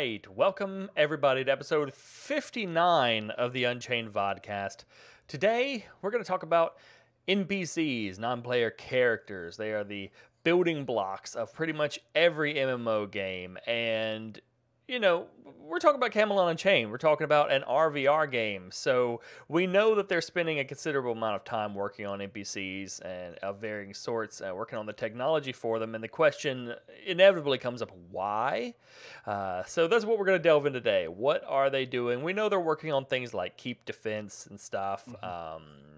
right, welcome everybody to episode 59 of the Unchained Vodcast. Today, we're going to talk about NPCs, non-player characters. They are the building blocks of pretty much every MMO game, and we're talking about Camelot Unchained. We're talking about an RvR game. So we know that they're spending a considerable amount of time working on NPCs and of varying sorts, working on the technology for them. And the question inevitably comes up, why? So that's what we're going to delve into today. What are they doing? We know they're working on things like keep defense and stuff.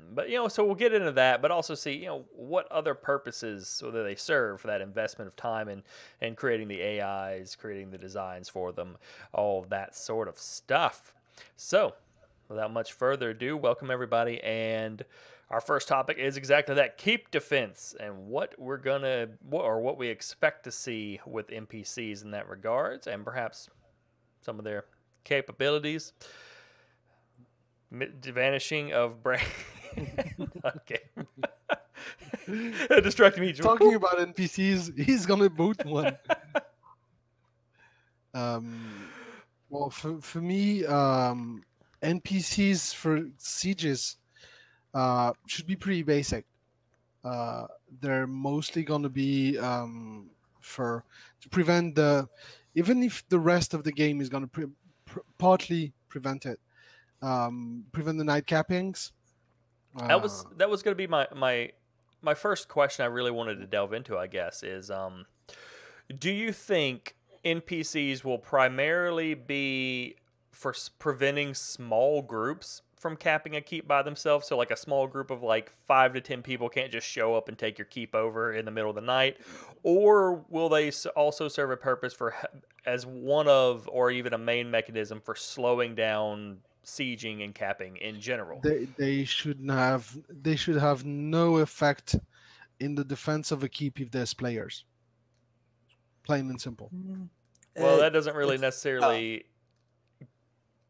But so we'll get into that, but also see, what other purposes whether they serve for that investment of time and creating the AIs, creating the designs for them, all of that sort of stuff. So, without much further ado, welcome everybody, and our first topic is exactly that: keep defense, and what we expect to see with NPCs in that regards, and perhaps some of their capabilities. Vanishing of brain. Okay. It distracted me. Talking about NPCs, he's gonna boot one. Well, for me, NPCs for sieges should be pretty basic. They're mostly gonna be to prevent even if the rest of the game is gonna partly prevent it. Prevent the night cappings. That was going to be my first question. I really wanted to delve into, I guess, is do you think NPCs will primarily be for preventing small groups from capping a keep by themselves? So like a small group of like 5 to 10 people can't just show up and take your keep over in the middle of the night, or will they also serve a purpose as one of, or even a main mechanism for slowing down sieging and capping in general? They should have no effect in the defense of a keep if there's players. Plain and simple. Well, that doesn't really necessarily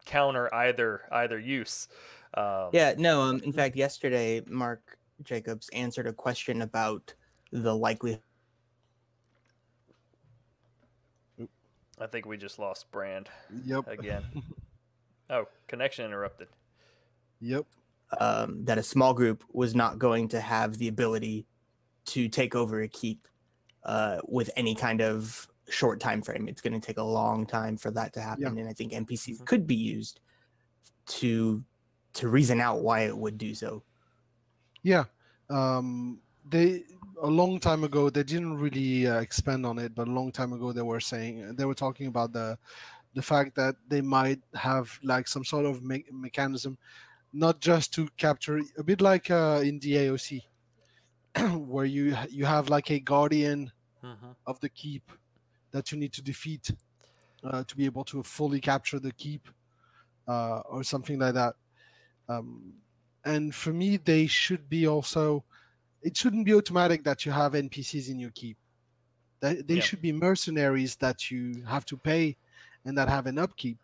counter either use. In fact, yesterday Mark Jacobs answered a question about the likelihood. I think we just lost Brand. Yep. Again. Oh, connection interrupted. Yep. That a small group was not going to have the ability to take over a keep with any kind of short time frame. It's going to take a long time for that to happen, and I think NPCs could be used to reason out why it would do so. Yeah. A long time ago, they didn't really expand on it, but a long time ago they were talking about the fact that they might have like some sort of mechanism, not just to capture, a bit like in the AOC, where you have like a guardian of the keep that you need to defeat to be able to fully capture the keep, or something like that. And for me, they should be also. It shouldn't be automatic that you have NPCs in your keep. They should be mercenaries that you have to pay and that have an upkeep.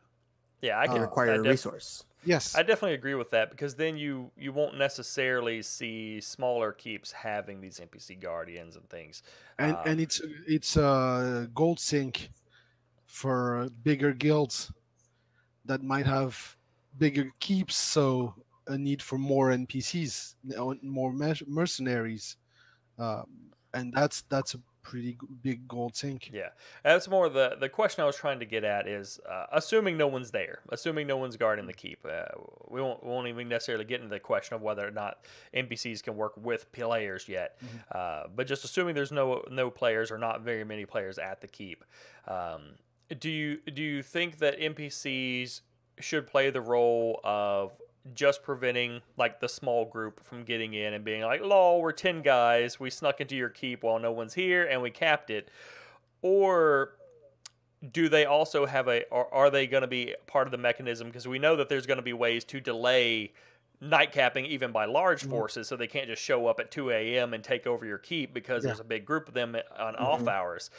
Yeah, I can require a resource. Yes, I definitely agree with that, because then you won't necessarily see smaller keeps having these NPC guardians and things. And it's a gold sink for bigger guilds that might have bigger keeps, so a need for more NPCs, more mercenaries, and that's a pretty big gold sink. Yeah, that's more the question I was trying to get at is assuming no one's there, assuming no one's guarding the keep. We won't even necessarily get into the question of whether or not NPCs can work with players yet, but just assuming there's no players or not very many players at the keep. Do you think that NPCs should play the role of just preventing like the small group from getting in and being like, lol, we're 10 guys, we snuck into your keep while no one's here and we capped it? Or do they also have are they going to be part of the mechanism? Because we know that there's going to be ways to delay night capping even by large forces, so they can't just show up at 2 a.m. and take over your keep because there's a big group of them on off hours.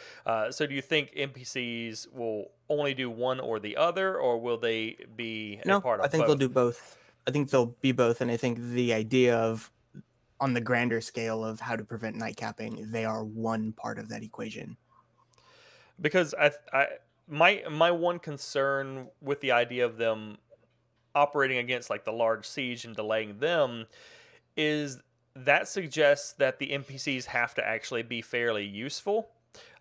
So do you think NPCs will only do one or the other, or will they be a part of both? I think they'll do both. I think they'll be both, and I think the idea of, on the grander scale of how to prevent night capping, they are one part of that equation. Because my one concern with the idea of them operating against like the large siege and delaying them is that suggests that the NPCs have to actually be fairly useful.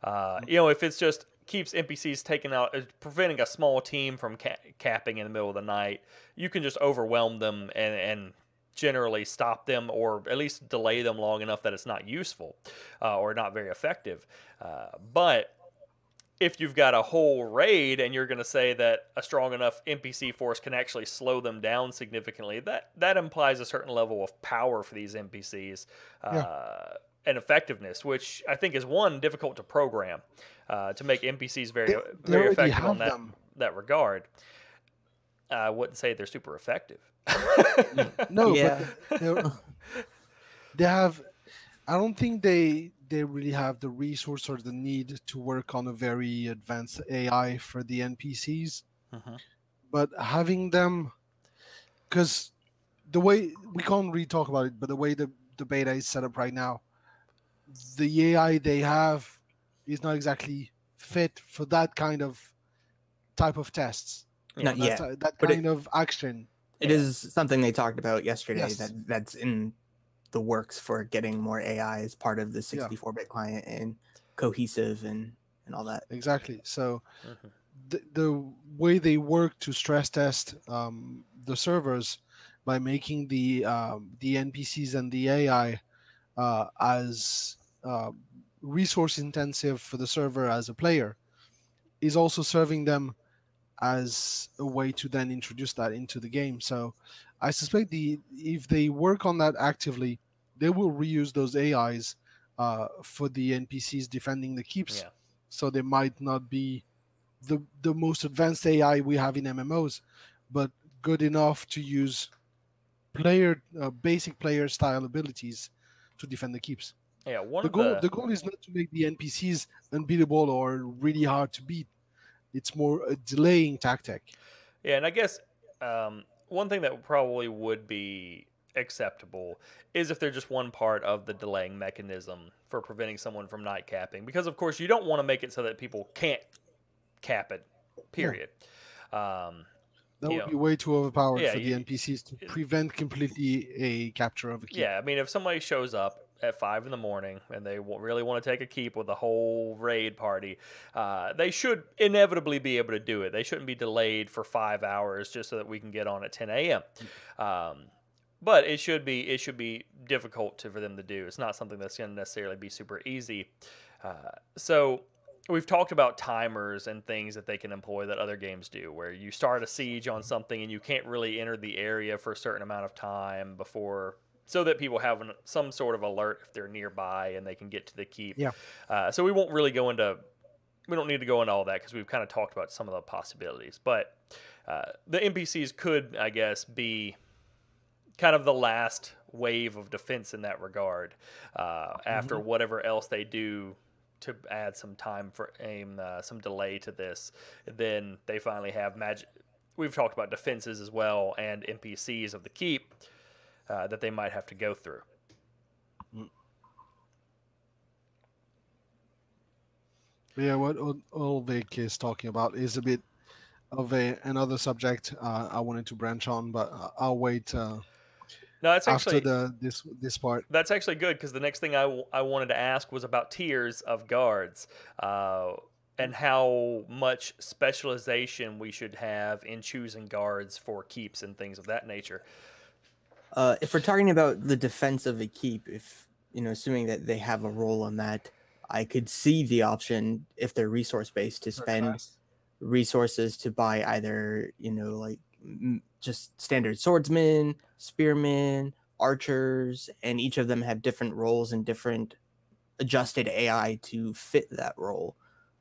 If it's just keeps NPCs taking out, preventing a small team from capping in the middle of the night, you can just overwhelm them and generally stop them or at least delay them long enough that it's not useful or not very effective. But if you've got a whole raid and you're going to say that a strong enough NPC force can actually slow them down significantly, that implies a certain level of power for these NPCs and effectiveness, which I think is one, difficult to program to make NPCs very effective on that regard. I wouldn't say they're super effective. No, but they have. I don't think they really have the resource or the need to work on a very advanced AI for the NPCs. But having them, because the way we can't really talk about it, but the way the beta is set up right now, the AI they have is not exactly fit for that kind of type of tests. Not yet. That kind of action. It is something they talked about yesterday. That's in the works for getting more AI as part of the 64-bit client and cohesive and all that. Exactly. So the way they work to stress test the servers by making the NPCs and the AI as resource intensive for the server as a player is also serving them as a way to then introduce that into the game. So I suspect if they work on that actively, they will reuse those AIs for the NPCs defending the keeps. Yeah. So they might not be the most advanced AI we have in MMOs, but good enough to use basic player style abilities to defend the keeps. Yeah, the goal is not to make the NPCs unbeatable or really hard to beat. It's more a delaying tactic. Yeah, and I guess one thing that probably would be acceptable is if they're just one part of the delaying mechanism for preventing someone from night capping. Because, of course, you don't want to make it so that people can't cap it, period. That would be way too overpowered for the NPCs to prevent completely a capture of a keep. Yeah, I mean, if somebody shows up at 5 in the morning and they really want to take a keep with a whole raid party, they should inevitably be able to do it. They shouldn't be delayed for 5 hours just so that we can get on at 10 a.m. But it should be difficult for them to do. It's not something that's going to necessarily be super easy. So we've talked about timers and things that they can employ that other games do, where you start a siege on something and you can't really enter the area for a certain amount of time before, so that people have some sort of alert if they're nearby and they can get to the keep. Yeah. So we won't really go into, we don't need to go into all that because we've kind of talked about some of the possibilities. But the NPCs could, I guess, be kind of the last wave of defense in that regard after whatever else they do to add some time for some delay to this. Then they finally have magic. We've talked about defenses as well and NPCs of the keep that they might have to go through. Yeah, what Ulvik is talking about is a bit of another subject I wanted to branch on, but I'll wait No, it's after actually this part. That's actually good because the next thing I wanted to ask was about tiers of guards and how much specialization we should have in choosing guards for keeps and things of that nature. If we're talking about the defense of a keep, if assuming that they have a role on that, I could see the option if they're resource based to spend resources to buy either like just standard swordsmen, spearmen, archers, and each of them have different roles and different adjusted AI to fit that role.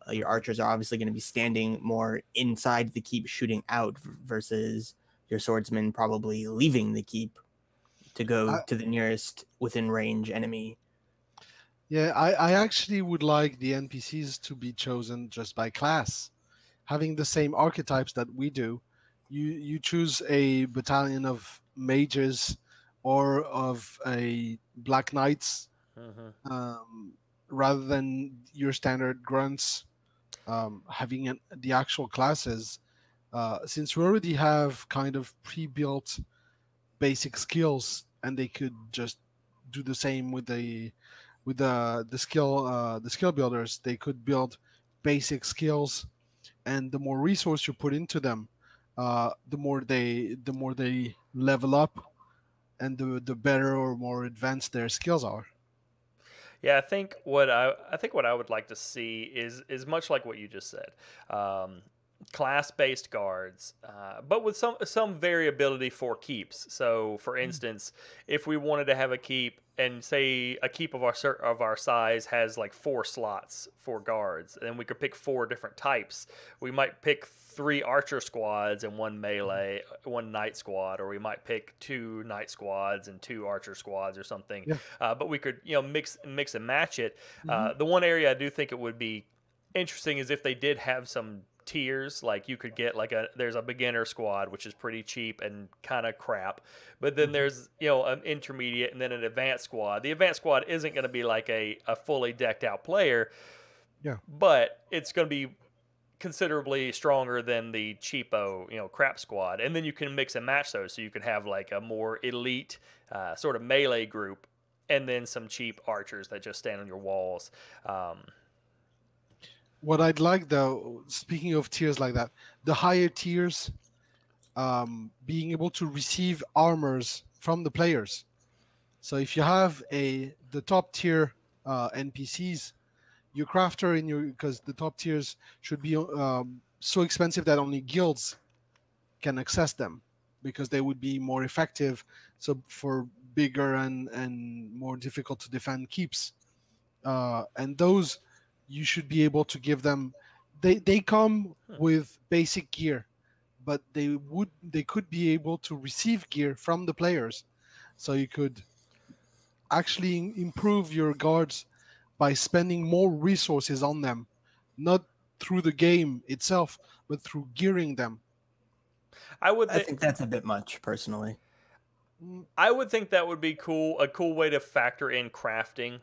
Your archers are obviously going to be standing more inside the keep shooting out versus your swordsmen probably leaving the keep to go to the nearest within range enemy. Yeah, I actually would like the NPCs to be chosen just by class, having the same archetypes that we do. You choose a battalion of mages or of a black knights rather than your standard grunts. having the actual classes, since we already have kind of pre-built basic skills, and they could just do the same with the skill builders. They could build basic skills, and the more resource you put into them, the more they level up, and the better or more advanced their skills are. Yeah, I think what I would like to see is much like what you just said. Class-based guards, but with some variability for keeps. So, for instance, if we wanted to have a keep, and say a keep of our size has like 4 slots for guards, and we could pick 4 different types. We might pick 3 archer squads and 1 melee, 1 knight squad, or we might pick 2 knight squads and 2 archer squads or something. Yeah. But we could mix and match it. The one area I do think it would be interesting is if they did have some tiers. Like you could get there's a beginner squad, which is pretty cheap and kind of crap, but then there's an intermediate and then an advanced squad. The advanced squad isn't going to be like a fully decked out player, but it's going to be considerably stronger than the cheapo crap squad. And then you can mix and match those, so you could have like a more elite sort of melee group, and then some cheap archers that just stand on your walls. What I'd like, though, speaking of tiers like that, the higher tiers, being able to receive armors from the players. So if you have the top tier NPCs, your crafter because the top tiers should be so expensive that only guilds can access them, because they would be more effective. So for bigger and more difficult to defend keeps, and those, you should be able to give them. They come with basic gear, but they could be able to receive gear from the players, so you could actually improve your guards by spending more resources on them, not through the game itself, but through gearing them. I think that's a bit much, personally. I would think that would be cool, a cool way to factor in crafting.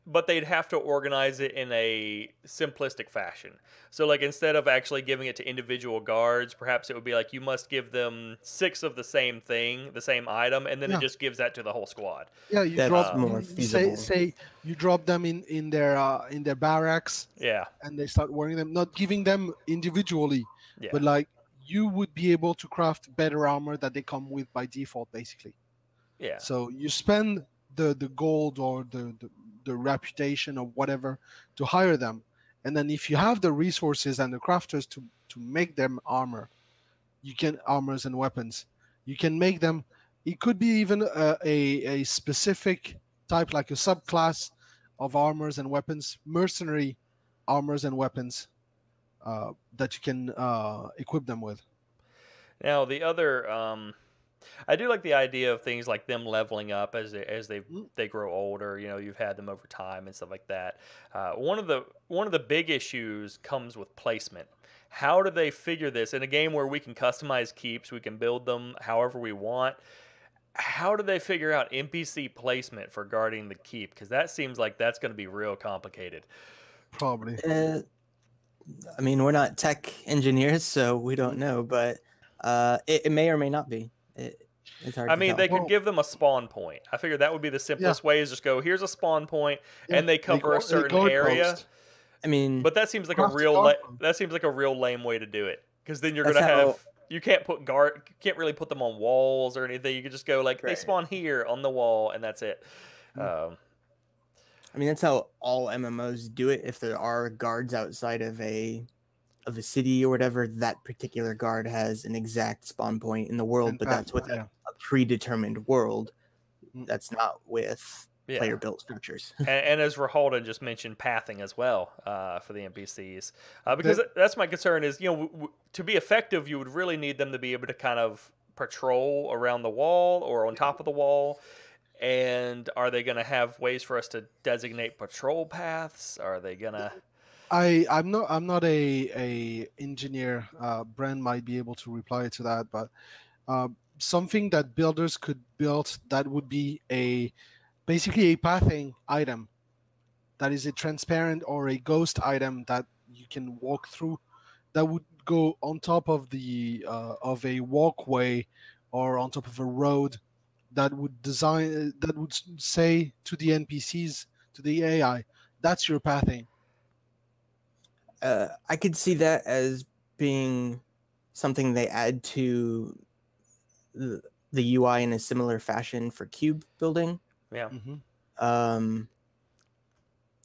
But they'd have to organize it in a simplistic fashion. So, like, instead of actually giving it to individual guards, perhaps it would be like you must give them 6 of the same thing, the same item, and then it just gives that to the whole squad. Yeah, you drop more feasible. Say you drop them in their barracks. Yeah, and they start wearing them, not giving them individually, but like you would be able to craft better armor that they come with by default, basically. Yeah. So you spend the gold or the reputation or whatever to hire them, and then if you have the resources and the crafters to make them armors and weapons, you can make them. It could be even a specific type, like a subclass of armors and weapons, mercenary armors and weapons, that you can equip them with. Now the other I do like the idea of things like them leveling up as they grow older. You've had them over time and stuff like that. One of the big issues comes with placement. How do they figure this in a game where we can customize keeps, we can build them however we want? How do they figure out NPC placement for guarding the keep? Because that seems like that's going to be real complicated. Probably. I mean, we're not tech engineers, so we don't know, but it may or may not be. It's hard. They could give them a spawn point. I figured that would be the simplest way, is just go, here's a spawn point, and they cover a certain area. Post. I mean, but that seems like a real lame way to do it, because then you're gonna have you can't really put them on walls or anything. You could just go like they spawn here on the wall, and that's it. I mean, that's how all MMOs do it. If there are guards outside of a city or whatever, that particular guard has an exact spawn point in the world, but that's with a predetermined world. That's not with player-built structures. and as Raholden just mentioned, pathing as well for the NPCs. Because that's my concern is, to be effective, you would really need them to be able to kind of patrol around the wall or on top of the wall. And are they going to have ways for us to designate patrol paths? Are they going to... I'm not a engineer. Bren might be able to reply to that, but something that builders could build, that would be basically a pathing item that is a transparent or a ghost item that you can walk through, that would go on top of the of a walkway or on top of a road, that would say to the NPCs, to the AI, that's your pathing. I could see that as being something they add to the UI in a similar fashion for cube building. Yeah.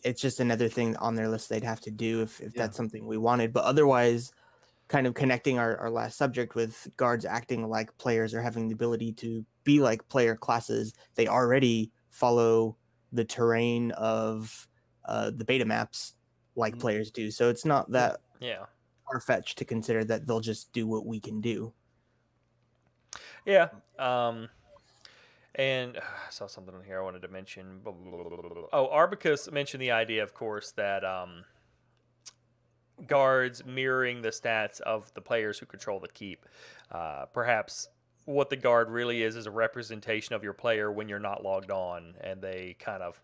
It's just another thing on their list they'd have to do if that's something we wanted. But otherwise, kind of connecting our last subject with guards acting like players or having the ability to be like player classes, they already follow the terrain of the beta maps like players do. So it's not that far-fetched to consider that they'll just do what we can do. Yeah. And I saw something in here I wanted to mention. Oh, Arbicus mentioned the idea, of course, that guards mirroring the stats of the players who control the keep. Perhaps what the guard really is a representation of your player when you're not logged on, and they kind of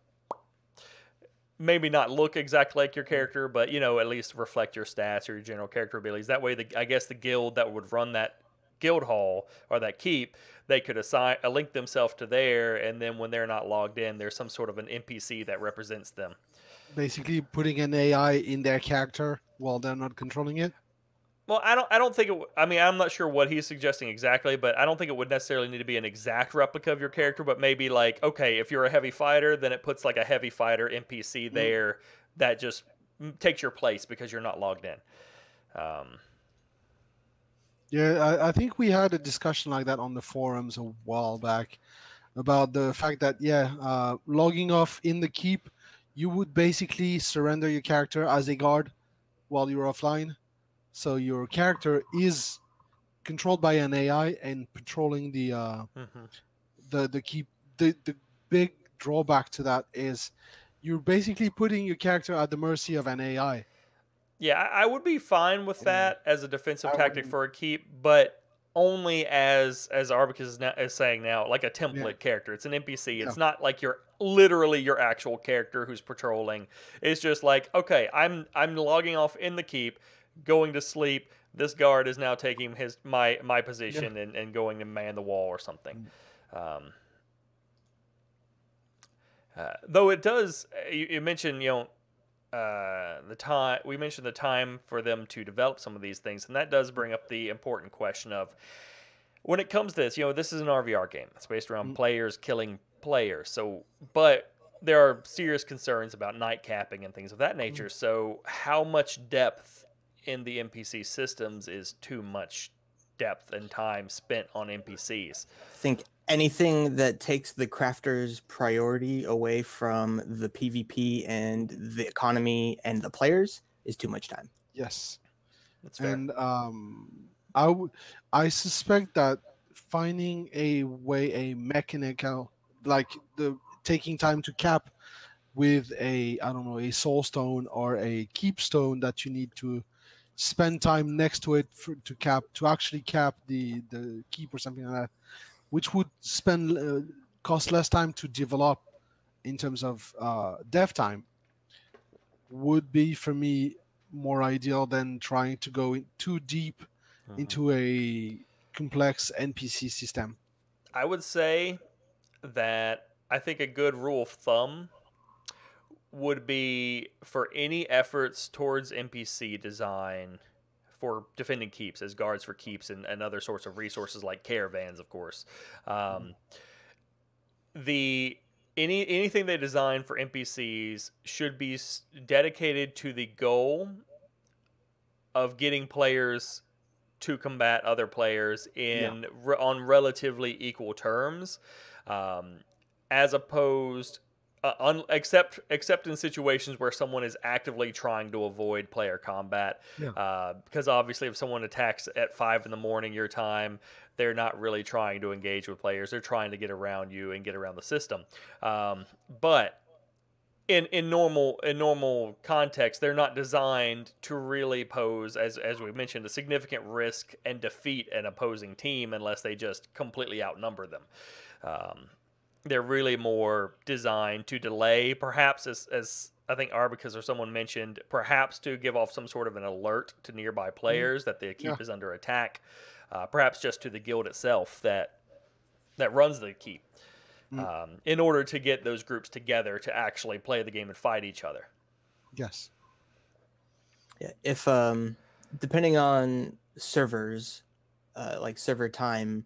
maybe not look exactly like your character, but, you know, at least reflect your stats or your general character abilities. That way, I guess the guild that would run that guild hall or that keep, they could assign link themselves to there, and then when they're not logged in, there's some sort of an NPC that represents them. Basically, putting an AI in their character while they're not controlling it. Well, I don't think it. I mean, I'm not sure what he's suggesting exactly, but I don't think it would necessarily need to be an exact replica of your character. But maybe like, okay, if you're a heavy fighter, then it puts like a heavy fighter NPC there that just takes your place because you're not logged in. Yeah, I think we had a discussion like that on the forums a while back about the fact that logging off in the keep, you would basically surrender your character as a guard while you're offline. So your character is controlled by an AI and patrolling the keep. The big drawback to that is you're basically putting your character at the mercy of an AI. Yeah, I would be fine with that as a defensive tactic for a keep, but only as Arbicus is saying now, like a template character. It's an NPC. It's not like you're literally your actual character who's patrolling. It's just like, okay, I'm logging off in the keep, going to sleep. This guard is now taking my position and going to man the wall or something. Though it does, you mentioned, you know, the time we mentioned the time for them to develop some of these things, and that does bring up the important question of when it comes to this. You know, this is an RvR game. It's based around players killing players. So, but there are serious concerns about night capping and things of that nature. So, how much depth in the NPC systems is too much depth and time spent on NPCs? I think anything that takes the crafter's priority away from the PvP and the economy and the players is too much time. Yes. That's fair. And I suspect that finding a mechanical, like the taking time to cap with a soul stone or a keep stone that you need to spend time next to it to actually cap the keep or something like that, which would cost less time to develop in terms of dev time, would be for me more ideal than trying to go too deep into a complex NPC system. I would say that I think a good rule of thumb would be for any efforts towards NPC design for defending keeps as guards for keeps and other sorts of resources like caravans, of course. Anything they design for NPCs should be dedicated to the goal of getting players to combat other players on relatively equal terms, as opposed except in situations where someone is actively trying to avoid player combat. Because obviously if someone attacks at 5 a.m. your time, they're not really trying to engage with players. They're trying to get around you and get around the system. But in normal context, they're not designed to really pose, as we mentioned, a significant risk and defeat an opposing team unless they just completely outnumber them. They're really more designed to delay, perhaps as I think Arbicus or someone mentioned perhaps to give off some sort of an alert to nearby players that the keep is under attack, perhaps just to the guild itself that runs the keep, in order to get those groups together to actually play the game and fight each other. Yes. Yeah. If depending on servers, like server time,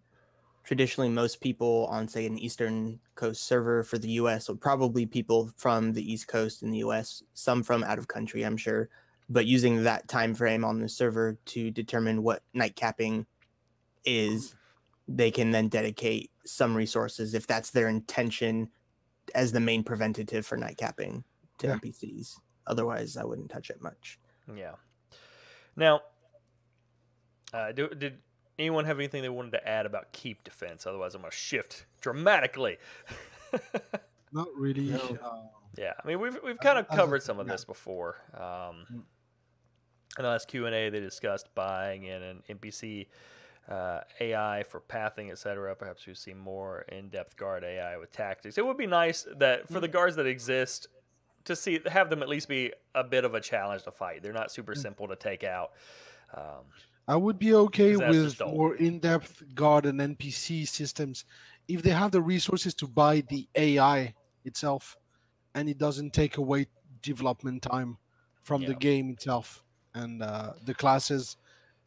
traditionally most people on, say, an Eastern Coast server for the US would probably people from the East Coast in the US, some from out of country, I'm sure, but using that time frame on the server to determine what night capping is, they can then dedicate some resources, if that's their intention, as the main preventative for night capping to NPCs. Otherwise, I wouldn't touch it much. Yeah. Now, did anyone have anything they wanted to add about keep defense? Otherwise, I'm going to shift dramatically. Not really. No. Yeah, I mean, we've kind of covered some of this before. In the last Q&A, they discussed buying in an NPC AI for pathing, etc. Perhaps we see more in-depth guard AI with tactics. It would be nice that for the guards that exist, to have them at least be a bit of a challenge to fight. They're not super simple to take out. I would be okay with dull. more in-depth guard and NPC systems if they have the resources to buy the AI itself, and it doesn't take away development time from the game itself, and the classes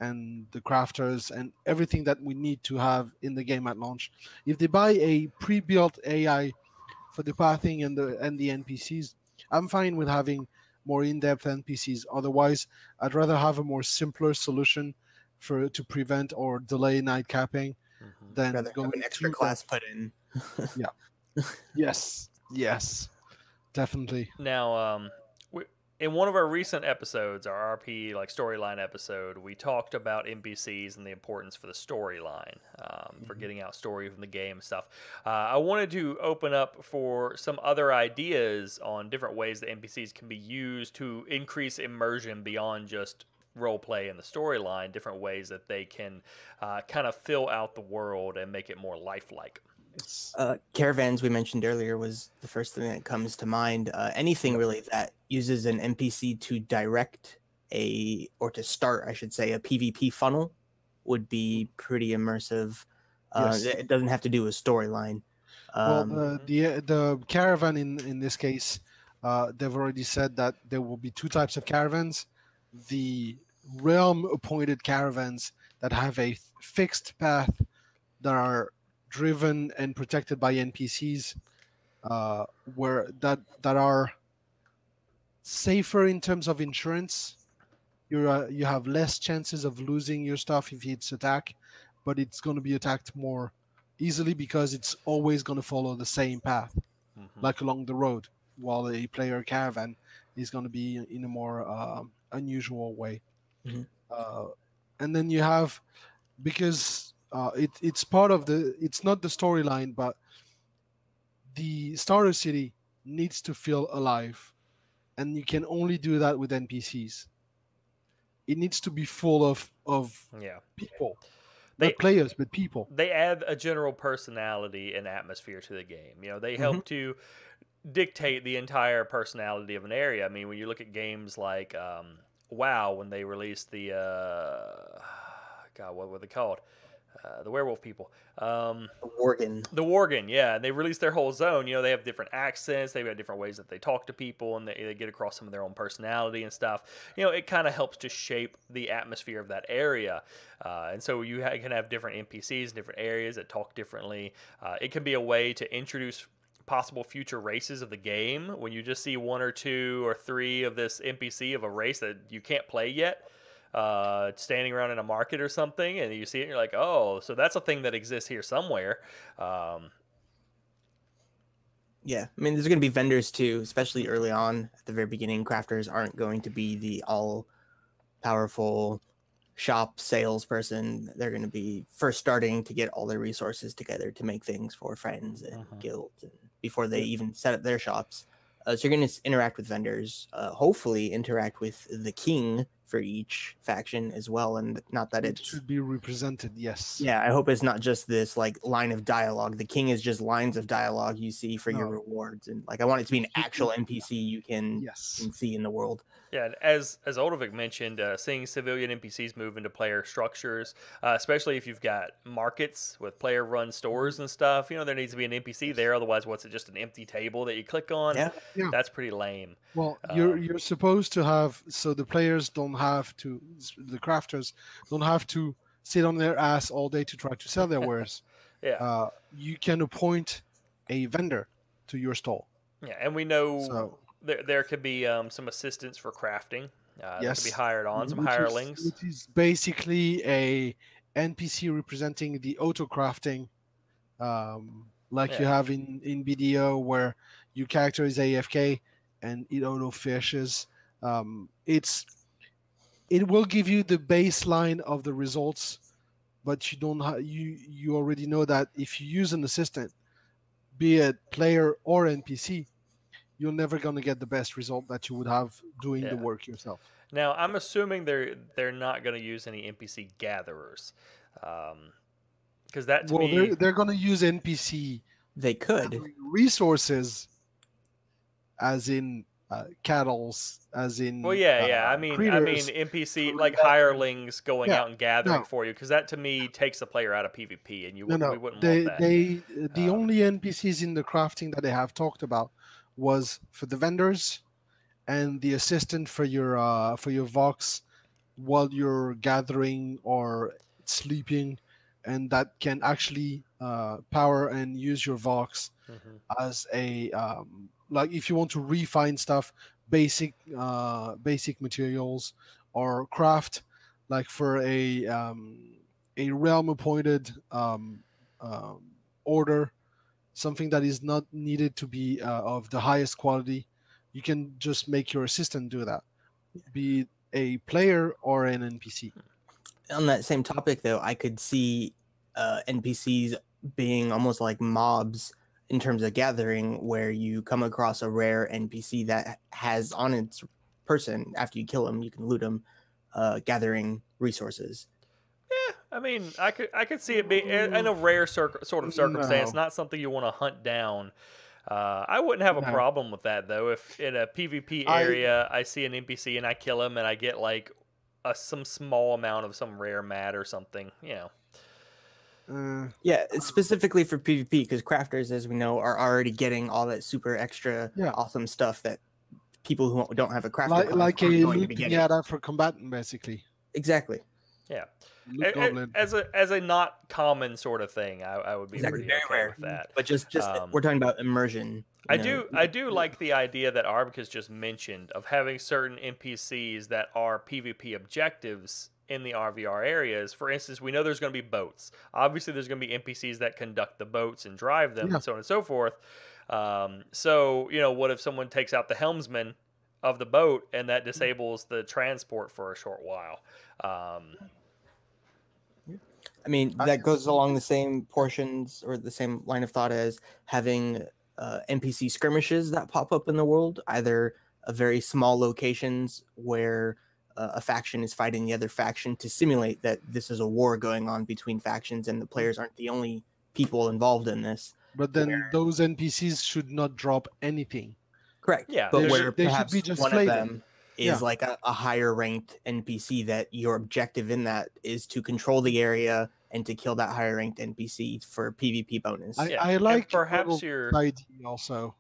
and the crafters and everything that we need to have in the game at launch. If they buy a pre-built AI for the pathing and the NPCs, I'm fine with having more in-depth NPCs. Otherwise, I'd rather have a more simpler solution to prevent or delay night capping than going an extra class put in. Yes, definitely. Now, in one of our recent episodes, our RP storyline episode, we talked about NPCs and the importance for the storyline, for getting out story from the game and stuff. I wanted to open up for some other ideas on different ways that NPCs can be used to increase immersion beyond just role play in the storyline, different ways that they can kind of fill out the world and make it more lifelike. Caravans, we mentioned earlier, was the first thing that comes to mind. Anything really that uses an NPC to direct or to start, I should say, a PvP funnel would be pretty immersive. It doesn't have to do with storyline. The caravan in this case, they've already said that there will be two types of caravans: the realm-appointed caravans that have a fixed path that are driven and protected by NPCs, that are safer in terms of insurance. You have less chances of losing your stuff if it's attacked, but it's going to be attacked more easily because it's always going to follow the same path, like along the road, while a player caravan is going to be in a more unusual way. And then you have, because it's part of it's not the storyline, but the starter city needs to feel alive, and you can only do that with NPCs. It needs to be full of people, not players, but people. They add a general personality and atmosphere to the game. They help to dictate the entire personality of an area. I mean, when you look at games like WoW, when they released the what were they called? The werewolf people. The Worgen. The Worgen, yeah. They released their whole zone. They have different accents. They've got different ways that they talk to people, and they get across some of their own personality and stuff. It kind of helps to shape the atmosphere of that area. And so you can have different NPCs in different areas that talk differently. It can be a way to introduce possible future races of the game when you just see one or two or three of this NPC of a race that you can't play yet. Standing around in a market or something, and you see it and you're like, oh, so that's a thing that exists here somewhere. Yeah, I mean, there's going to be vendors too, especially early on at the very beginning. Crafters aren't going to be the all-powerful shop salesperson. They're going to be first starting to get all their resources together to make things for friends and guilds before they even set up their shops. So you're going to interact with vendors, hopefully interact with the king for each faction as well, and not that It it's should be represented. Yes. yeah. I hope it's not just this like line of dialogue. The king is just lines of dialogue you see for your No. rewards, and like I want it to be an actual NPC you can Yes. see in the world. Yeah, and as Oldovic mentioned, seeing civilian NPCs move into player structures, especially if you've got markets with player-run stores and stuff, you know, there needs to be an NPC there. Otherwise, what's it, just an empty table that you click on? Yeah. Yeah. That's pretty lame. Well, you're supposed to have, so the players don't have to, the crafters don't have to sit on their ass all day to try to sell their wares. Yeah. You can appoint a vendor to your stall. Yeah, and we know So there could be some assistance for crafting. That yes, could be hired on, some which hirelings. Which is basically a NPC representing the auto crafting, like you have in BDO, where your character is AFK and it auto fishes. It will give you the baseline of the results, but you don't you already know that if you use an assistant, be it player or NPC, you're never going to get the best result that you would have doing the work yourself. Now, I'm assuming they're not going to use any NPC gatherers, because that to me they're going to use NPC. They could resources, as in cattles, as in I mean NPC like hirelings going out and gathering for you, because that to me takes the player out of PvP, and we wouldn't want that. The only NPCs in the crafting that they have talked about was for the vendors and the assistant for your Vox while you're gathering or sleeping, and that can actually power and use your Vox as a like if you want to refine stuff, basic materials, or craft, like for a realm appointed order, something that is not needed to be of the highest quality, you can just make your assistant do that, be it a player or an NPC. On that same topic, though, I could see NPCs being almost like mobs in terms of gathering, where you come across a rare NPC that has on its person, after you kill him, you can loot him, gathering resources. Yeah, I mean, I could see it being in a rare sort of circumstance, not something you want to hunt down. I wouldn't have a problem with that, though. If in a PvP area I see an NPC and I kill him and I get like some small amount of some rare mat or something, you know. Yeah, specifically for PvP, because crafters, as we know, are already getting all that super extra awesome stuff that people who don't have a crafter like a loot pinata for combatant, basically. Exactly. Yeah. As a not common sort of thing, I would be pretty okay with that. But just we're talking about immersion. I do like the idea that Arbicus just mentioned of having certain NPCs that are PvP objectives in the RvR areas. For instance, we know there's going to be boats. Obviously, there's going to be NPCs that conduct the boats and drive them, and so on and so forth. So, you know, what if someone takes out the helmsman of the boat and that disables the transport for a short while? I mean, that goes along the same portions or the same line of thought as having NPC skirmishes that pop up in the world, either very small locations where a faction is fighting the other faction to simulate that this is a war going on between factions and the players aren't the only people involved in this. But then those NPCs should not drop anything. Correct. Yeah, but where they perhaps should be just one flavor. of them is like a higher ranked NPC that your objective in that is to control the area and to kill that higher ranked NPC for PvP bonus. I like and perhaps your idea also,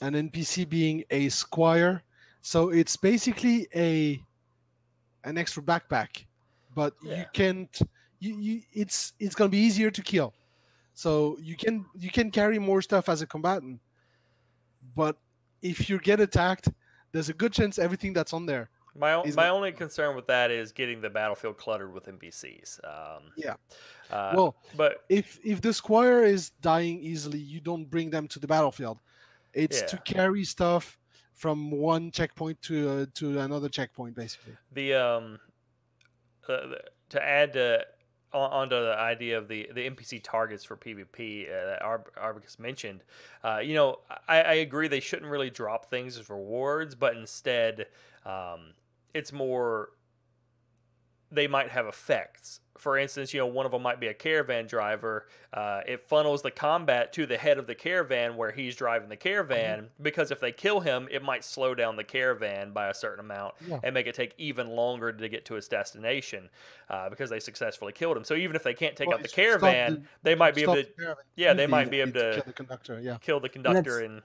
an NPC being a squire, so it's basically an extra backpack, but you can't. It's gonna be easier to kill, so you can carry more stuff as a combatant, but if you get attacked, there's a good chance everything that's on there. My only concern with that is getting the battlefield cluttered with NPCs. But if the squire is dying easily, you don't bring them to the battlefield. It's to carry stuff from one checkpoint to another checkpoint, basically. To add onto the idea of the NPC targets for PvP that Arbicus mentioned, you know, I agree they shouldn't really drop things as rewards, but instead, it's more they might have effects. For instance, one of them might be a caravan driver. It funnels the combat to the head of the caravan where he's driving the caravan, because if they kill him, it might slow down the caravan by a certain amount and make it take even longer to get to its destination, because they successfully killed him. So even if they can't take out the caravan, they might be able to they might be able to kill the conductor. Kill the conductor. And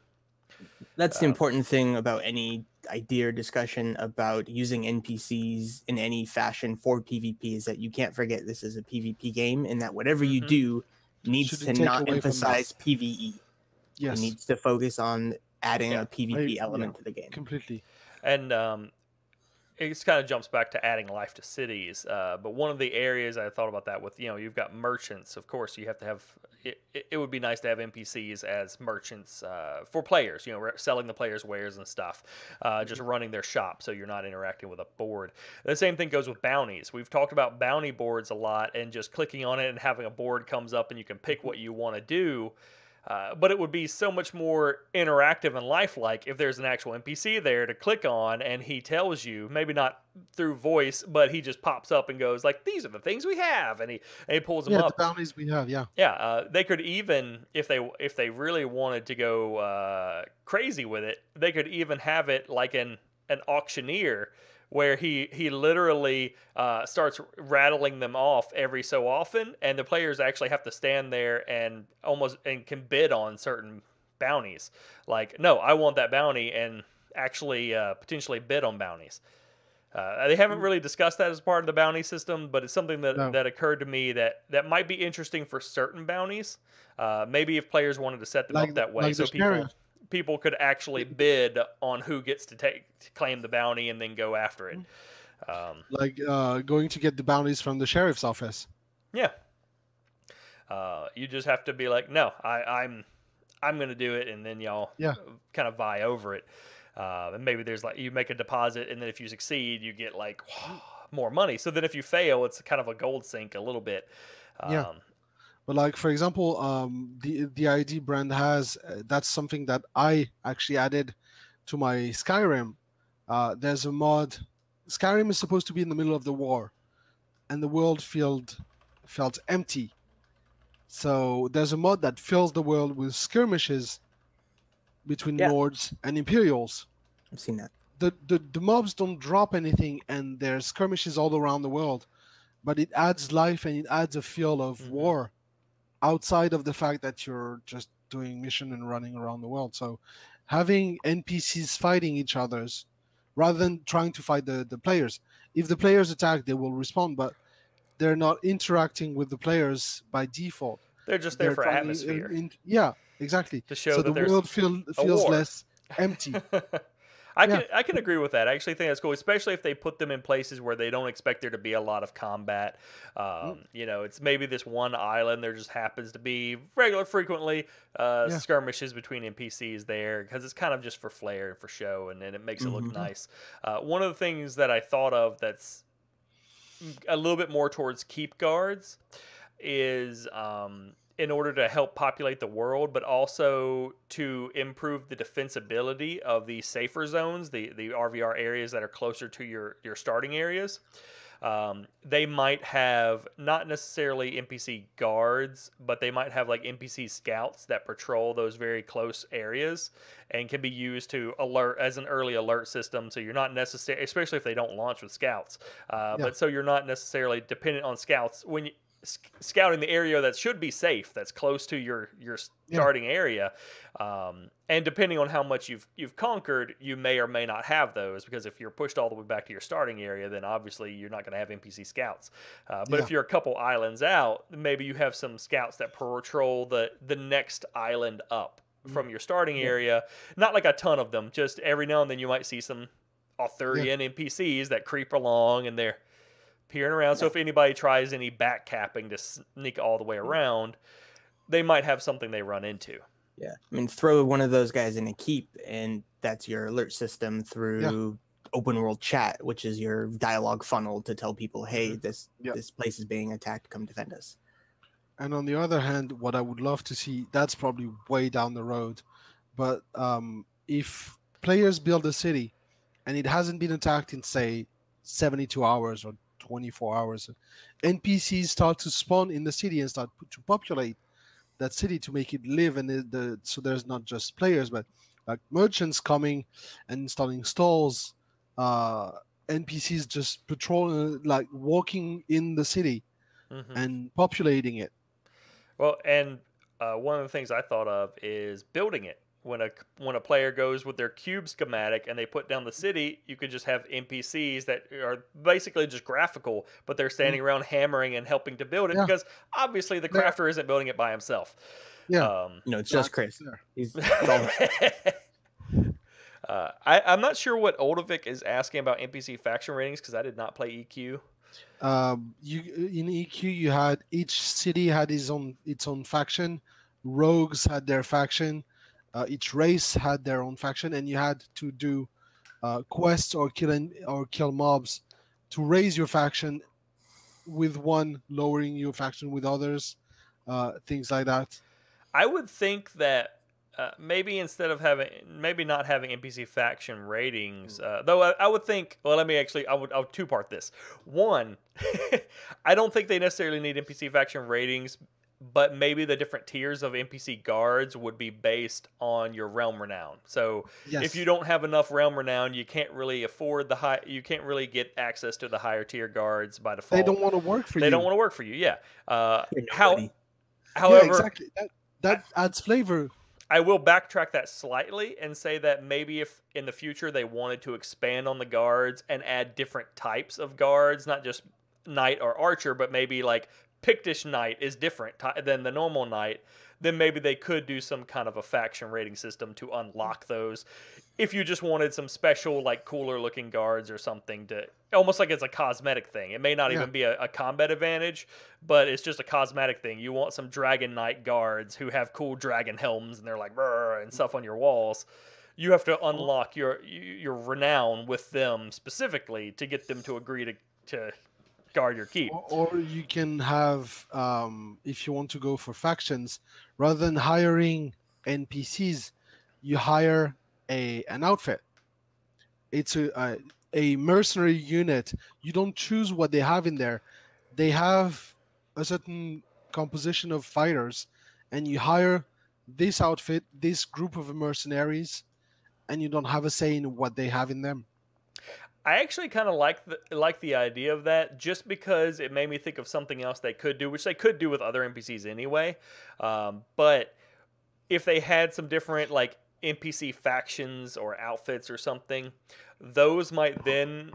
that's the important thing about any idea or discussion about using NPCs in any fashion for PvP, is that you can't forget this is a PvP game, and that whatever you do needs to not emphasize PvE. Yes. It needs to focus on adding a PvP element to the game. Completely. And it kind of jumps back to adding life to cities. But one of the areas I thought about that with, you've got merchants. Of course, you have to have. It would be nice to have NPCs as merchants for players. Selling the players' wares and stuff, just running their shop, so you're not interacting with a board. The same thing goes with bounties. We've talked about bounty boards a lot, and just clicking on it and having a board comes up and you can pick what you want to do. But it would be so much more interactive and lifelike if there's an actual NPC there to click on, and he tells you, maybe not through voice, but he just pops up and goes like, "These are the things we have," and he pulls them up. The bounties we have, they could even, if they really wanted to go crazy with it, they could even have it like an auctioneer, where he literally starts rattling them off every so often, and the players actually have to stand there and can bid on certain bounties. Like, no, I want that bounty, and actually potentially bid on bounties. They haven't really discussed that as part of the bounty system, but it's something that occurred to me that might be interesting for certain bounties. Maybe if players wanted to set them up that way, so people could actually bid on who gets to claim the bounty and then go after it. Going to get the bounties from the sheriff's office. Yeah. You just have to be like, no, I'm going to do it, and then y'all kind of vie over it. And maybe there's you make a deposit, and then if you succeed, you get more money. So then if you fail, it's kind of a gold sink a little bit. But for example, the ID brand has, that's something that I actually added to my Skyrim. There's a mod. Skyrim is supposed to be in the middle of the war, and the world felt empty. So there's a mod that fills the world with skirmishes between lords and Imperials. I've seen that. The mobs don't drop anything, and there's skirmishes all around the world, but it adds life and it adds a feel of war, outside of the fact that you're just doing mission and running around the world. So having NPCs fighting each other's, rather than trying to fight the players. If the players attack, they will respond, but they're not interacting with the players by default. They're just there for atmosphere. Exactly. To show so that the world feels less empty. I can agree with that. I actually think that's cool, especially if they put them in places where they don't expect there to be a lot of combat. It's maybe this one island. There just happens to be frequently skirmishes between NPCs there, because it's kind of just for flair and for show, and it makes it look nice. One of the things that I thought of that's a little bit more towards keep guards is in order to help populate the world, but also to improve the defensibility of the safer zones, the RvR areas that are closer to your starting areas. They might have not necessarily NPC guards, but they might have NPC scouts that patrol those very close areas and can be used to alert as an early alert system. So you're not necessarily, especially if they don't launch with scouts, but so you're not necessarily dependent on scouts when scouting the area that should be safe, that's close to your starting area, and depending on how much you've conquered, you may or may not have those, because if you're pushed all the way back to your starting area, then obviously you're not going to have NPC scouts. But if you're a couple islands out, maybe you have some scouts that patrol the next island up from your starting area. Not like a ton of them, just every now and then you might see some Arthurian NPCs that creep along, and they're peering around. So if anybody tries any back capping to sneak all the way around, they might have something they run into. Yeah. I mean, throw one of those guys in a keep, and that's your alert system through open world chat, which is your dialogue funnel to tell people, hey, this place is being attacked, come defend us. And on the other hand, what I would love to see, that's probably way down the road, but if players build a city and it hasn't been attacked in, say, 72 hours or 24 hours. NPCs start to spawn in the city and start to populate that city to make it live, and so there's not just players, but like merchants coming and installing stalls, NPCs just patrolling, like walking in the city and populating it. Well, and one of the things I thought of is building it. When a player goes with their cube schematic and they put down the city, you could just have NPCs that are basically just graphical, but they're standing around hammering and helping to build it because obviously the crafter isn't building it by himself. Yeah, it's just Kriss. He's I'm not sure what Oldovic is asking about NPC faction ratings because I did not play EQ. In EQ, you had each city had its own faction. Rogues had their faction. Each race had their own faction, and you had to do quests or kill mobs to raise your faction with one, lowering your faction with others, things like that. I would think that maybe instead of not having NPC faction ratings, though I would think, well, I'll two-part this. One, I don't think they necessarily need NPC faction ratings, but maybe the different tiers of NPC guards would be based on your realm renown. So if you don't have enough realm renown, you can't really afford you can't really get access to the higher tier guards by default. They don't want to work for you. They don't want to work for you, yeah. However, exactly. That adds flavor. I will backtrack that slightly and say that maybe if in the future they wanted to expand on the guards and add different types of guards, not just knight or archer, but maybe like Pictish knight is different than the normal knight, then maybe they could do some kind of a faction rating system to unlock those. If you just wanted some special, like cooler looking guards or something, to almost like it's a cosmetic thing. It may not even be a combat advantage, but it's just a cosmetic thing. You want some Dragon Knight guards who have cool dragon helms and they're like brr and stuff on your walls. You have to unlock your renown with them specifically to get them to agree to guard your keep. Or you can have, if you want to go for factions, rather than hiring NPCs, you hire an outfit. It's a mercenary unit. You don't choose what they have in there. They have a certain composition of fighters, and you hire this outfit, this group of mercenaries, and you don't have a say in what they have in them. I actually kind of like the idea of that, just because it made me think of something else they could do, which they could do with other NPCs anyway. But if they had some different like NPC factions or outfits or something, those might then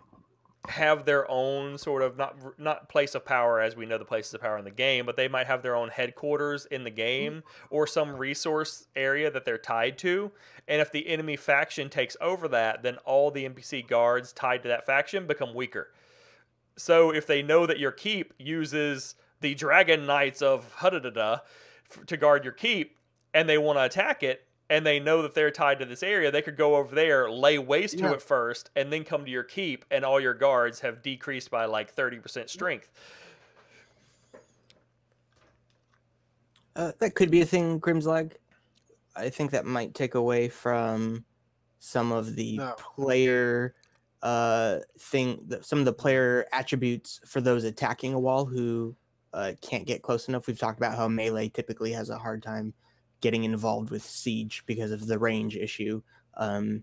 have their own sort of not place of power as we know the places of power in the game, but they might have their own headquarters in the game or some resource area that they're tied to. And if the enemy faction takes over that, then all the NPC guards tied to that faction become weaker. So if they know that your keep uses the Dragon Knights of Hudadada to guard your keep, and they want to attack it, and they know that they're tied to this area, they could go over there, lay waste to it first, and then come to your keep, and all your guards have decreased by like 30% strength. That could be a thing, Grimslag. I think that might take away from some of the player some of the player attributes for those attacking a wall who can't get close enough. We've talked about how melee typically has a hard time getting involved with siege because of the range issue. And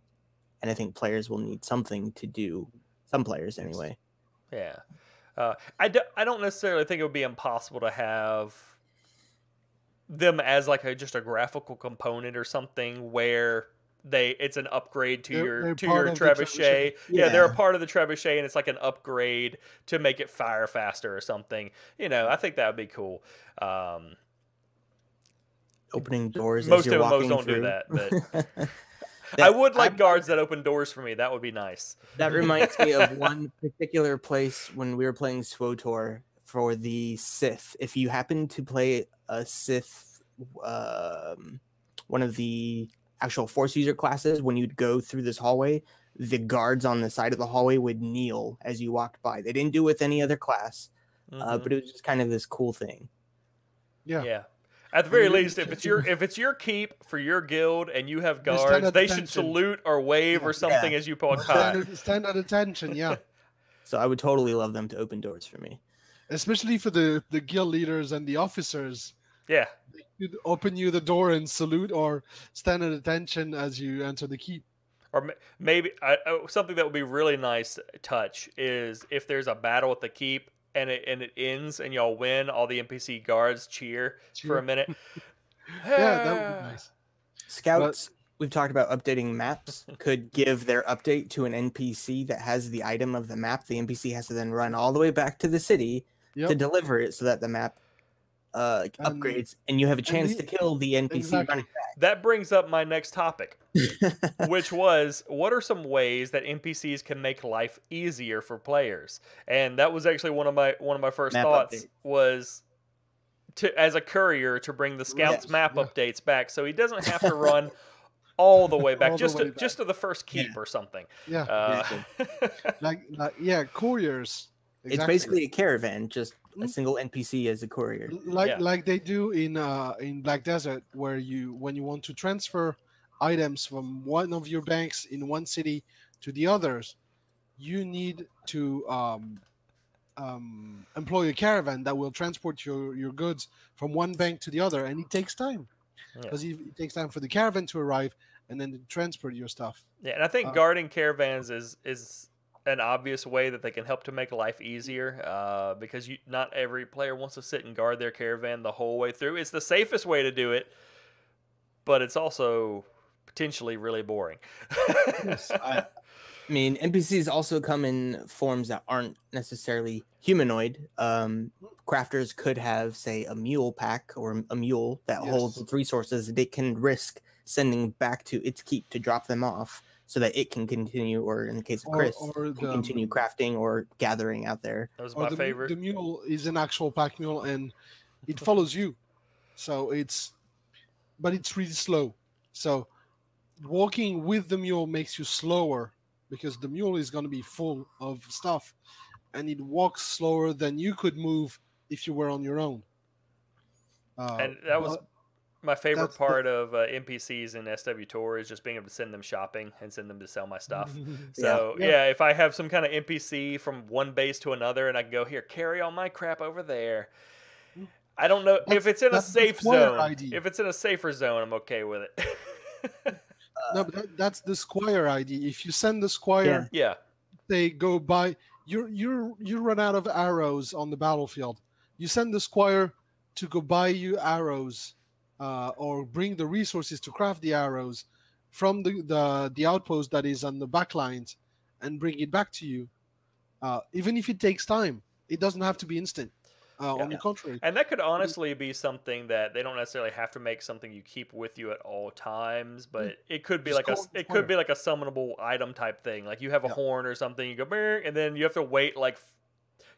I think players will need something to do, some players anyway. Yeah. I don't necessarily think it would be impossible to have them as like just a graphical component or something where it's an upgrade to your trebuchet. Yeah, they're a part of the trebuchet, and it's like an upgrade to make it fire faster or something. I think that would be cool. Opening doors. Most of them don't do that, but I would like guards that open doors for me. That would be nice. That reminds me of one particular place when we were playing SWOTOR for the Sith. If you happen to play a Sith, one of the actual Force user classes, when you'd go through this hallway, the guards on the side of the hallway would kneel as you walked by. They didn't do it with any other class, but it was just kind of this cool thing. Yeah. At the very least, if it's your keep for your guild and you have guards, they should salute or wave or something as you walk by. Stand at attention, yeah. So I would totally love them to open doors for me. Especially for the guild leaders and the officers. Yeah. They could open you the door and salute or stand at attention as you enter the keep. Or maybe something that would be really nice touch is if there's a battle at the keep and it ends and y'all win, all the NPC guards cheer. For a minute. Yeah, that would be nice. Scouts, we've talked about updating maps, could give their update to an NPC that has the item of the map. The NPC has to then run all the way back to the city to deliver it so that the map upgrades and you have a chance to kill the NPC running back. That brings up my next topic, which was, what are some ways that NPCs can make life easier for players? And that was actually one of my first thoughts was as a courier to bring the scouts map updates back so he doesn't have to run all the way back just to the first keep or something. Couriers. Exactly. It's basically a caravan, just a single NPC as a courier. Like they do in Black Desert, where when you want to transfer items from one of your banks in one city to the others, you need to employ a caravan that will transport your goods from one bank to the other, and it takes time because it takes time for the caravan to arrive and then to transport your stuff. Yeah, and I think guarding caravans is an obvious way that they can help to make life easier because not every player wants to sit and guard their caravan the whole way through. It's the safest way to do it, but it's also potentially really boring. Yes, I mean, NPCs also come in forms that aren't necessarily humanoid. Crafters could have, say, a mule pack or a mule that holds its resources that it can risk sending back to its keep to drop them off so that it can continue, or in the case of Kriss, continue crafting or gathering out there. That was my favorite. The mule is an actual pack mule, and it follows you. So but it's really slow. So walking with the mule makes you slower because the mule is going to be full of stuff, and it walks slower than you could move if you were on your own. And that was my favorite part of NPCs in SW Tour is just being able to send them shopping and send them to sell my stuff. So if I have some kind of NPC from one base to another and I can go, here, carry all my crap over there. I don't know if it's in a safe zone. ID. If it's in a safer zone, I'm okay with it. No, but that's the squire ID. If you send the squire, they go buy. You run out of arrows on the battlefield. You send the squire to go buy you arrows. Or bring the resources to craft the arrows from the outpost that is on the back lines and bring it back to you. Even if it takes time, it doesn't have to be instant. On the contrary. And that could honestly be something that they don't necessarily have to make something you keep with you at all times, but it could be could be like a summonable item type thing. Like you have a horn or something, you go, and then you have to wait like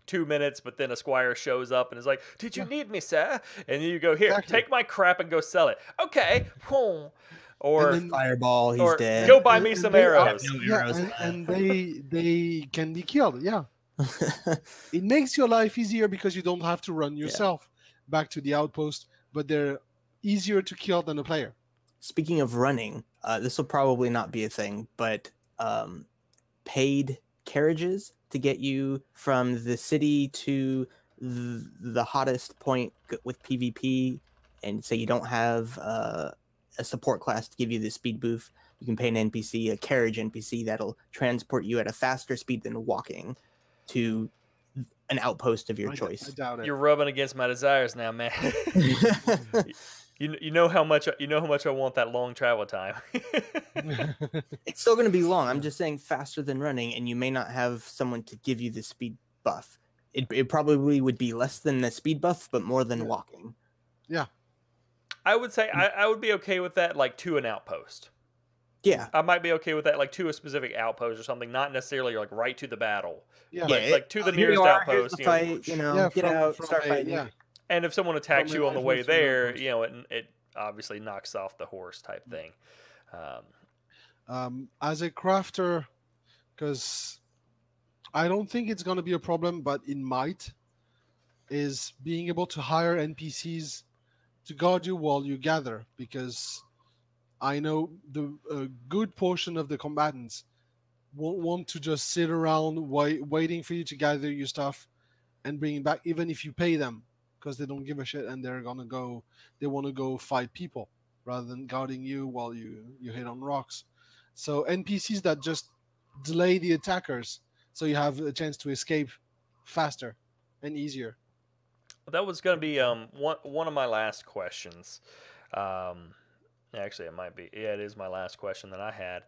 2 minutes, but then a squire shows up and is like, did you need me, sir? And you go, here, take my crap and go sell it. Okay. Or then, fireball, he's dead. Go buy me some arrows. And they can be killed. It makes your life easier because you don't have to run yourself back to the outpost, but they're easier to kill than a player. Speaking of running, this will probably not be a thing, but paid carriages to get you from the city to the hottest point with PvP, and say you don't have a support class to give you the speed boost, you can pay an NPC, a carriage NPC, that'll transport you at a faster speed than walking to an outpost of your choice. I doubt it. You're rubbing against my desires now, man. You know how much I want that long travel time. It's still going to be long. I'm just saying faster than running, and you may not have someone to give you the speed buff. It probably would be less than the speed buff, but more than walking. Yeah. I would say I would be okay with that, like to an outpost. Yeah. I might be okay with that, like to a specific outpost or something, not necessarily like right to the battle. Yeah. Like to the nearest outpost. Fight, get out, start fighting. Yeah. And if someone attacks you on the way there, it obviously knocks off the horse type thing. As a crafter, because I don't think it's going to be a problem, but it might, is being able to hire NPCs to guard you while you gather, because I know a good portion of the combatants won't want to just sit around waiting for you to gather your stuff and bring it back, even if you pay them, because they don't give a shit and they want to go fight people rather than guarding you while you hit on rocks. So NPCs that just delay the attackers, so you have a chance to escape faster and easier. That was going to be one of my last questions. Actually, it might be. Yeah, it is my last question that I had.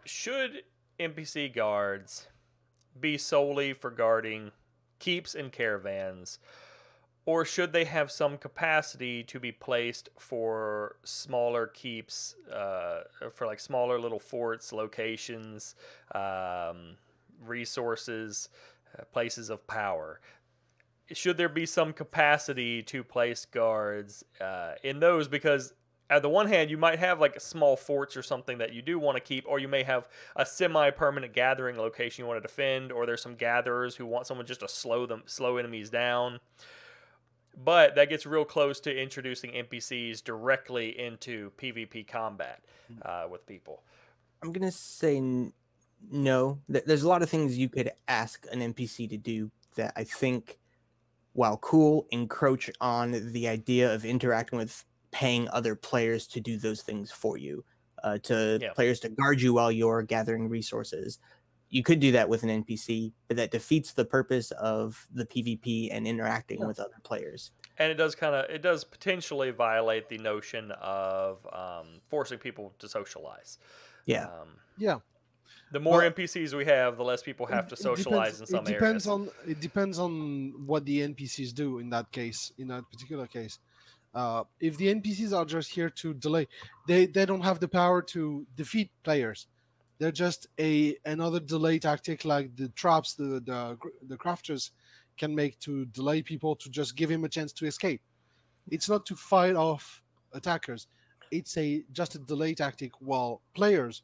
Should NPC guards be solely for guarding keeps and caravans, or should they have some capacity to be placed for smaller keeps, for like smaller little forts, locations, resources, places of power? Should there be some capacity to place guards in those? Because at the one hand, you might have like small forts or something that you do want to keep, or you may have a semi-permanent gathering location you want to defend, or there's some gatherers who want someone just to slow enemies down. But that gets real close to introducing NPCs directly into PvP combat with people. I'm gonna say no. There's a lot of things you could ask an NPC to do that I think, while cool, encroach on the idea of interacting with paying other players to do those things for you, players to guard you while you're gathering resources. You could do that with an NPC, but that defeats the purpose of the PvP and interacting with other players. And it does potentially violate the notion of forcing people to socialize. Yeah. The more NPCs we have, the less people have to socialize in some areas. It depends on what the NPCs do in that case, in that particular case. If the NPCs are just here to delay, they don't have the power to defeat players. They're just another delay tactic, like the traps the crafters can make to delay people, to just give him a chance to escape. It's not to fight off attackers. It's just a delay tactic while players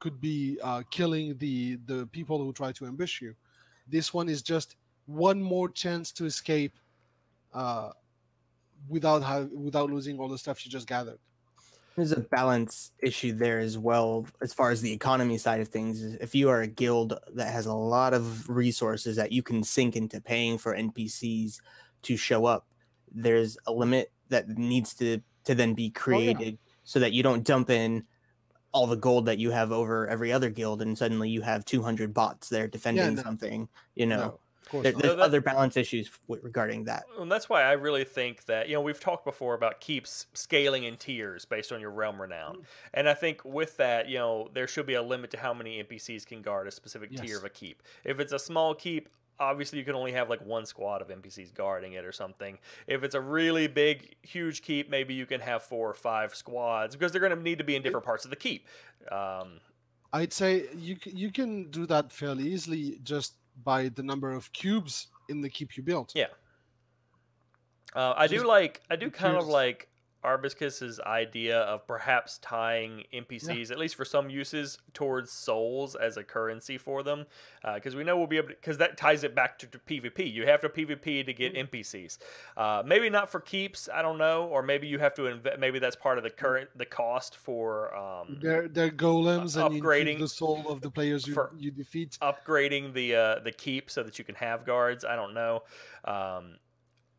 could be killing the people who try to ambush you. This one is just one more chance to escape without losing all the stuff you just gathered. There's a balance issue there as well, as far as the economy side of things. If you are a guild that has a lot of resources that you can sink into paying for NPCs to show up, there's a limit that needs to then be created so that you don't dump in all the gold that you have over every other guild and suddenly you have 200 bots there defending something, No. There's other balance issues regarding that. And that's why I really think that, we've talked before about keeps scaling in tiers based on your realm renown. And I think with that, there should be a limit to how many NPCs can guard a specific tier of a keep. If it's a small keep, obviously you can only have like one squad of NPCs guarding it or something. If it's a really big, huge keep, maybe you can have 4 or 5 squads, because they're going to need to be in different parts of the keep. I'd say you can do that fairly easily just by the number of cubes in the keep you built. Yeah. I do kind of like Arbiscus's idea of perhaps tying NPCs, at least for some uses, towards souls as a currency for them, because we know we'll be able to, because that ties it back to PvP. You have to PvP to get NPCs. Maybe not for keeps, I don't know, or maybe you have to invest. Maybe that's part of the cost for they're golems and upgrading the soul of the players you defeat. Upgrading the keep so that you can have guards. I don't know.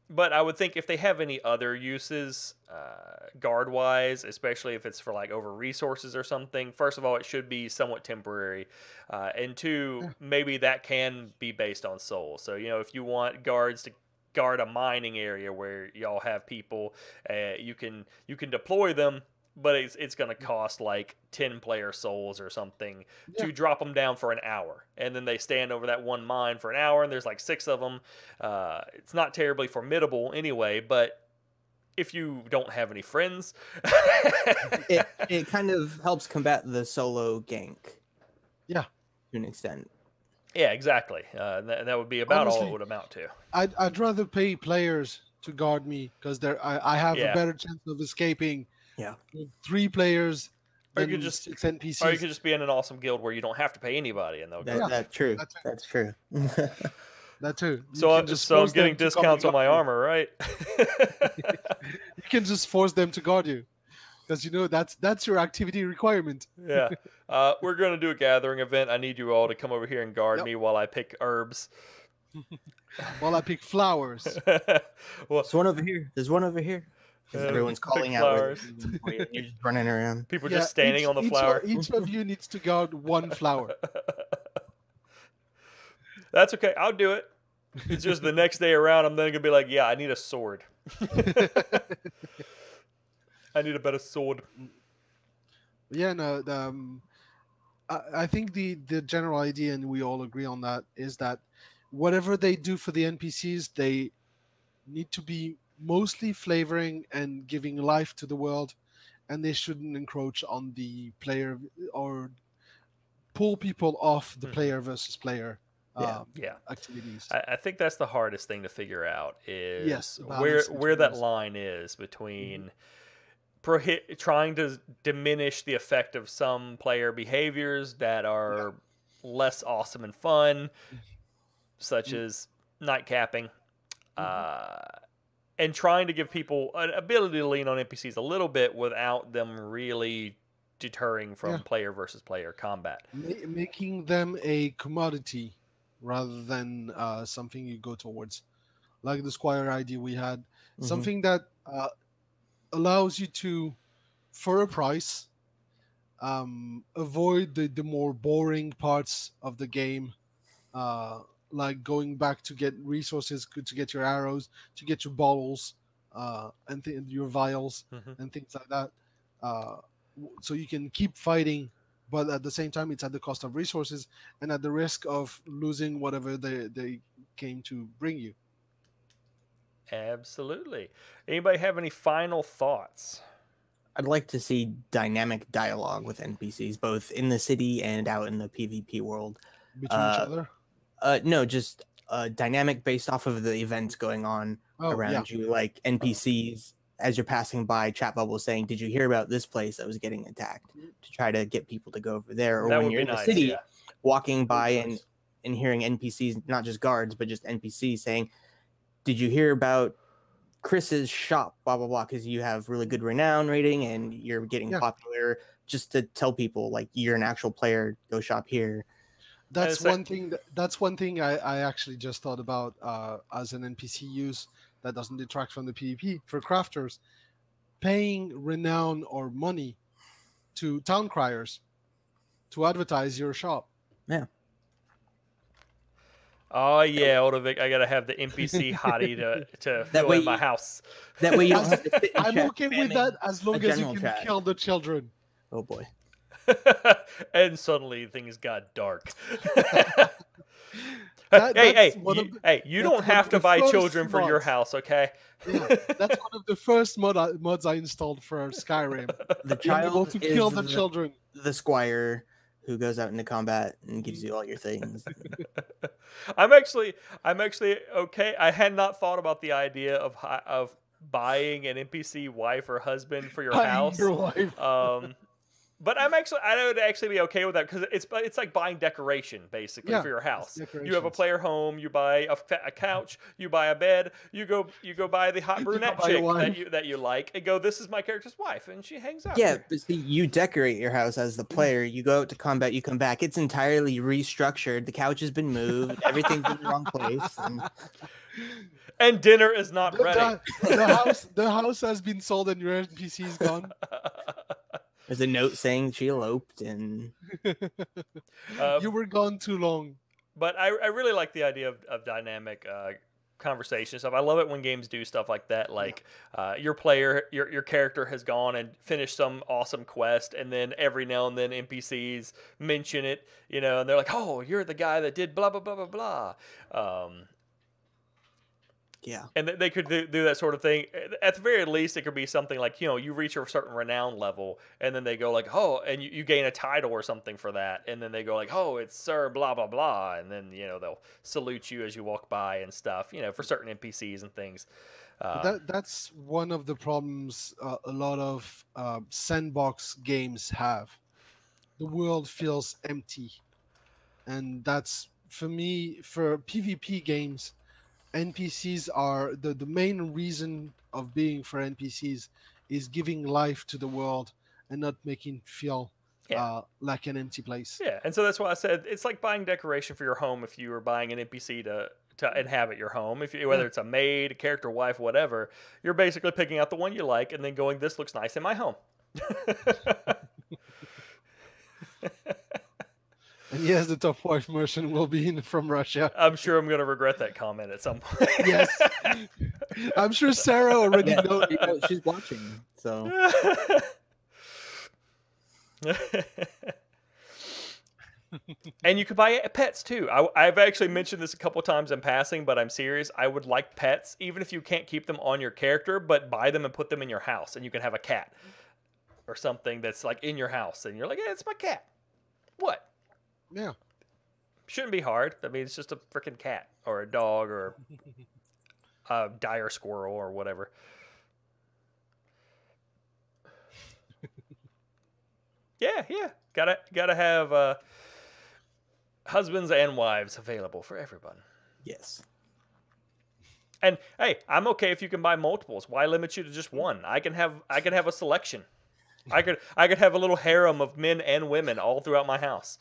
But I would think if they have any other uses, guard-wise, especially if it's for like over resources or something, first of all, it should be somewhat temporary. And two, maybe that can be based on souls. So, if you want guards to guard a mining area where y'all have people, you can deploy them, but it's going to cost like 10 player souls or something to drop them down for an hour. And then they stand over that one mine for an hour, and there's like 6 of them. It's not terribly formidable anyway, but if you don't have any friends... it kind of helps combat the solo gank. Yeah. To an extent. Yeah, exactly. That would be about all it would amount to. I'd rather pay players to guard me, because I have a better chance of escaping. Yeah, 3 players. Or you could just 6 NPCs. Or you could just be in an awesome guild where you don't have to pay anybody, and they'll go. That's true. That's true. That too. So I'm getting discounts on my armor, right? You can just force them to guard you. because that's your activity requirement. Yeah. We're going to do a gathering event. I need you all to come over here and guard Yep. me while I pick herbs. While I pick flowers. Well, There's one over here. There's one over here. Because everyone's pick calling out where flowers. you're just running around. People just standing on the flower. Each of you needs to guard one flower. That's okay. I'll do it. It's just the next day around, I'm then going to be like, yeah, I need a sword. I need a better sword. Yeah, no. I think the general idea, and we all agree on that, is that whatever they do for the NPCs, they need to be mostly flavoring and giving life to the world, and they shouldn't encroach on the player or pull people off the player versus player activities. I think that's the hardest thing to figure out is balance where that between line is between trying to diminish the effect of some player behaviors that are less awesome and fun, such as night capping, and trying to give people an ability to lean on NPCs a little bit without them really deterring from player versus player combat. Making them a commodity rather than something you go towards. Like the Squire ID we had. Something that allows you to, for a price, avoid the more boring parts of the game. Like going back to get resources, to get your arrows, to get your bottles, and your vials, and things like that. So you can keep fighting, but at the same time, it's at the cost of resources and at the risk of losing whatever they came to bring you. Absolutely. Anybody have any final thoughts? I'd like to see dynamic dialogue with NPCs, both in the city and out in the PvP world. Between each other? No, just dynamic based off of the events going on around you, like NPCs as you're passing by, chat bubbles saying, "Did you hear about this place that was getting attacked?" To try to get people to go over there. Or That when would you're be in nice, the city, yeah. walking by and hearing NPCs, not just guards, but just NPCs saying, "Did you hear about Kriss's shop, blah, blah, blah," because you have really good renown rating and you're getting popular, just to tell people, like, you're an actual player, go shop here. That's one thing. That's one thing I actually just thought about as an NPC use that doesn't detract from the PvP for crafters. Paying renown or money to town criers to advertise your shop. Yeah. Oh yeah, Odovic, I gotta have the NPC hottie to fill in my house. That way you don't have to sit in I'm chat okay with that as long as you can chat. kill the children. Oh boy. And suddenly things got dark. You don't have to buy children for your house, okay? Yeah, that's one of the first mods I installed for Skyrim. The Being able child to is kill the children. The squire who goes out into combat and gives you all your things. I'm actually okay. I had not thought about the idea of buying an NPC wife or husband for your house. Your wife. But I would actually be okay with that because it's like buying decoration basically for your house. You have a player home, you buy a couch, you buy a bed, you go buy the hot brunette chick that you like, and go, this is my character's wife, and she hangs out. Yeah, but see, you decorate your house as the player. You go out to combat, you come back, it's entirely restructured. The couch has been moved, everything's in the wrong place, and dinner is not ready. The house has been sold, and your NPC is gone. There's a note saying she eloped and you were gone too long. But I really like the idea of dynamic conversation stuff. I love it when games do stuff like that. Like your character has gone and finished some awesome quest, and then every now and then NPCs mention it, and they're like, "Oh, you're the guy that did blah blah blah blah blah." Yeah, and they could do that sort of thing. At the very least, it could be something like, you reach a certain renown level, and then they go like, oh, and you gain a title or something for that, and then they go like, oh, it's Sir blah blah blah, and then they'll salute you as you walk by and stuff, for certain NPCs and things. That's one of the problems a lot of sandbox games have. The world feels empty, and that's, for me, for PvP games, NPCs are the main reason of being for NPCs is giving life to the world and not making it feel Yeah. like an empty place. Yeah, and so that's why I said it's like buying decoration for your home if you were buying an NPC to inhabit your home. If you, whether it's a maid, a character, wife, whatever, you're basically picking out the one you like and then going, "This looks nice in my home." And yes, the top wife merchant will be from Russia. I'm sure I'm going to regret that comment at some point. Yes. I'm sure Sarah already knows. She's watching, so. And you could buy pets too. I've actually mentioned this a couple times in passing, but I'm serious. I would like pets, even if you can't keep them on your character, but buy them and put them in your house, and you can have a cat or something that's like in your house, and you're like, "Yeah, it's my cat." What? Yeah. Shouldn't be hard. I mean, it's just a freaking cat or a dog or a dire squirrel or whatever. Yeah. Gotta have husbands and wives available for everyone. Yes. And hey, I'm okay if you can buy multiples. Why limit you to just one? I can have a selection. I could have a little harem of men and women all throughout my house.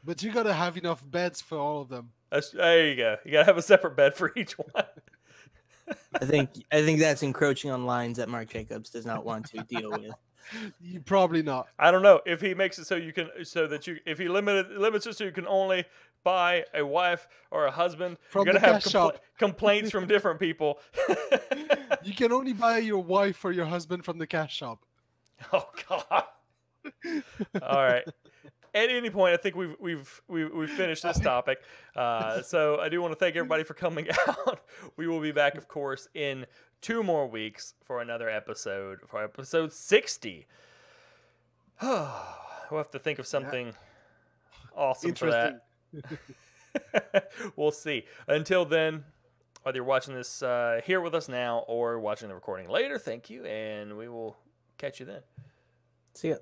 But you gotta have enough beds for all of them. There you go. You gotta have a separate bed for each one. I think that's encroaching on lines that Mark Jacobs does not want to deal with. You probably not. I don't know if he makes it so if he limits it so you can only buy a wife or a husband. From you're the gonna have cash shop. complaints from different people. You can only buy your wife or your husband from the cash shop. Oh God. All right. At any point, I think we've finished this topic. So I do want to thank everybody for coming out. We will be back, of course, in 2 more weeks for another episode, for episode 60. We'll have to think of something awesome for that. We'll see. Until then, whether you're watching this here with us now or watching the recording later, thank you, and we will catch you then. See ya.